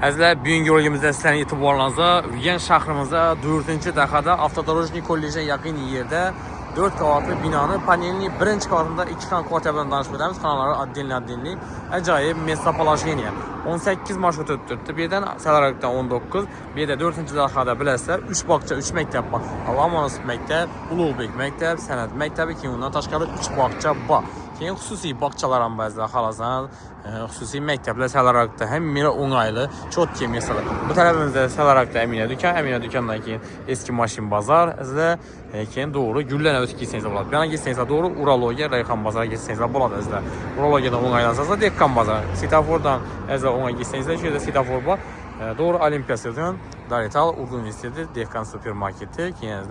Əzizlər, bugünkü bölgəmizdə sizlərin etibarlarınıza Uyğun şəhrimizdə 4-cü dəfədə Avtodorojnik kollejiyə yaxın yerdə 4 qavatlı binanın panelini birinci qavatında 2 xana kvartira bilan danışıb edəmiz. Xanaları addenli. Acayip местоположение. 18 marşrut ötdürdü. Birdən Səlarakdan 19, bir də 4-cü dəfədə bilərsizlər 3 bağça, 3 məktəb var. Alamanız məktəb, Ulubek məktəb, Sənət məktəbi ki, ondan təşkil 3 bağça var. Keyin xüsusi bağçaların bəzilər xalasan, xüsusi məktəblər Səlarakda həm mira onaylı, çok ki mesela. Bu tərəfimizdə Səlarakda Əminə dükan, Əminə dükandan keyin eski maşın bazar, əzizlər, keyin doğru Güllənə ötü getsəniz olar. Bir yana getsəniz doğru Urologiya, Rayxan bazara getsəniz olar əzizlər. Urologiyadan onaylansanız Dekkan bazarı, Sitafordan əzizlər ona getsəniz də şöyle Sitafor var. Doğru Olimpiya stadion, Darital, Urdu Üniversiteti, Dekkan Supermarketi, keyin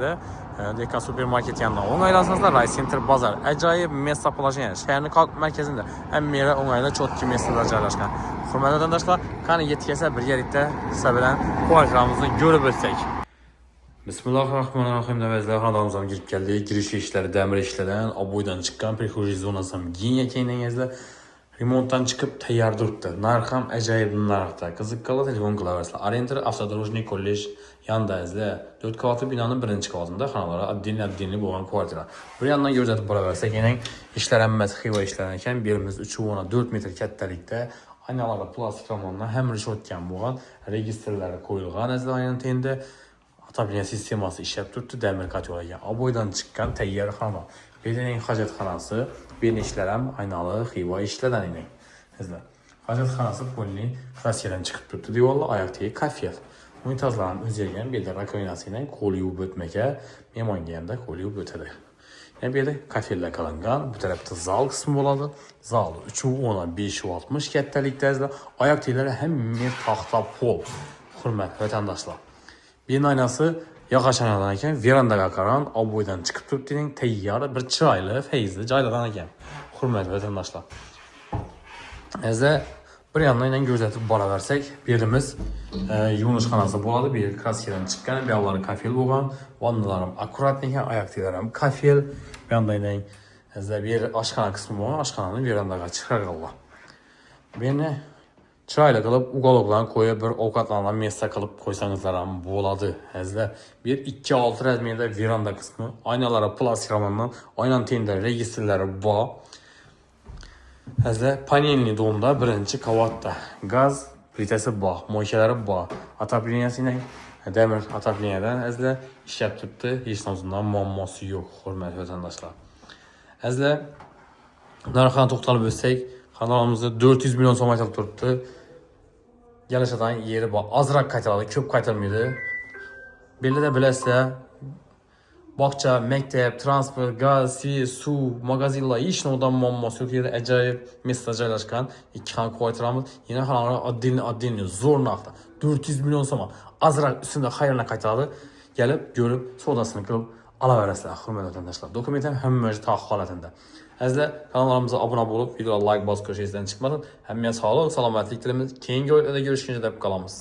Dekkan Supermarket yanında onaylansanız da Ray Center bazar. Acayip местоположение. Şəhərin xalq mərkəzində həm mera onayla çok ki mesələr yerləşən. Hörmətli vətəndaşlar, qani yetkəsə bir yerdə sizə bilən kvartiramızı görüb ötsək. Bismillahirrahmanirrahim. Nəvəzlər kanalımıza girib gəldik. Giriş işləri, dəmir işlərdən, aboydan çıxan prixuji zonasından geniyə keynəyəzlər. Remontdan çıkıp təyar durubdu. Narxam acayip narxda. Qızıqqalı telefon qılavərsizlər. Oriental Avtodorojnik Kollej yanında əzizlər. 4 qavatlı binanın birinci qavatında xanalara addenli olan kvartira. Bir yandan gözətib bura versək, yenə işlənməz xiva işlənərkən birimiz 3,4 metr kəttəlikdə aynalarda plastik ramonla həm rişotkan boğan registrlərə qoyulğan əzizlər ayının teyində atapilya sisteması işləb tutdu. Dəmir kategoriya. Aboydan çıxan təyyar xana. Belirlenen hacetxanası, bir işlərəm aynalı xiva işlərdən ilə. Əzizlər, hacetxanası polini xasiyədən çıxıb tutdu. Diyorlar, ayaqtəyi kafiyat. Unitazların özəlgən bir də rakovinası ilə kol yuvub ötməkə, meman gəyəndə kol yuvub ötədi. Yəni bir də kafiylə qalınqan, bu tərəfdə zal qısmı oladı. Zalı 3,10'a 5,60 kəttəlikdə əzizlər. Ayaqtəyləri həm taxta pol. Hürmətli vətəndaşlar. Birinin aynası Yaxaşanadan veranda qaqaran, aboydan çıxıb tutduğun təyyarı bir çaylı, feyizli cayladan ekan. Hürmətli vətəndaşlar. Əzizlər, bir yandan ilə gözətib bara versək, birimiz yumuş xanası boladı, bir kasiyədən çıxqan, bir yanları kafel boğan, vannalarım akuratnəkən, ayaqtəylərəm kafel, bir yandan ilə əzizlər, bir aşxana qısmı boğan, aşxananın verandaqa çıxar qalla. Birini çayla qalıb uqaloqlarını qoyub bir ovqatlarından mesa qalıb qoysanızlar boladı əzizlər. Bir 2-6 rəzmiyədə veranda qismi, aynalara plastik ramandan, aynan teyində registrləri var. Əzizlər, panelli donda birinci qavatda qaz plitəsi var, moykələri var. Atapliyası ilə dəmir atapliyadan əzizlər işləb tutdu. Heç nazından muamması yox, hörmətli vətəndaşlar. Əzizlər, narxana toxtalıb ötsək, kanalımızda 400 milyon so'm aytılıb turibdi. Gəliş atan yeri var. Azraq qaytarıldı, köp qaytarmaydı. Belli də biləsə, bağça, məktəb, transport, qaz, su, mağazilla, heç nədən muamması yox. Yerdə acayip mesaj yerləşən 2 xana kvartiramız. Yenə xanalara addenli, zor naqda. 400 milyon so'm azraq üstündə xayrına qaytardı. Gəlib, görüb, sodasını qılıb ala verəsizlər, hörmətli vətəndaşlar. Dokumentin həmməcə taxıl halətində. Əzizlər, kanallarımıza abunə olub, videolara like basıb köşəsindən çıxmadın. Həmməyə sağlıq, salamətlік dilimiz. Keyingi videoda görüşüncə də qalamız.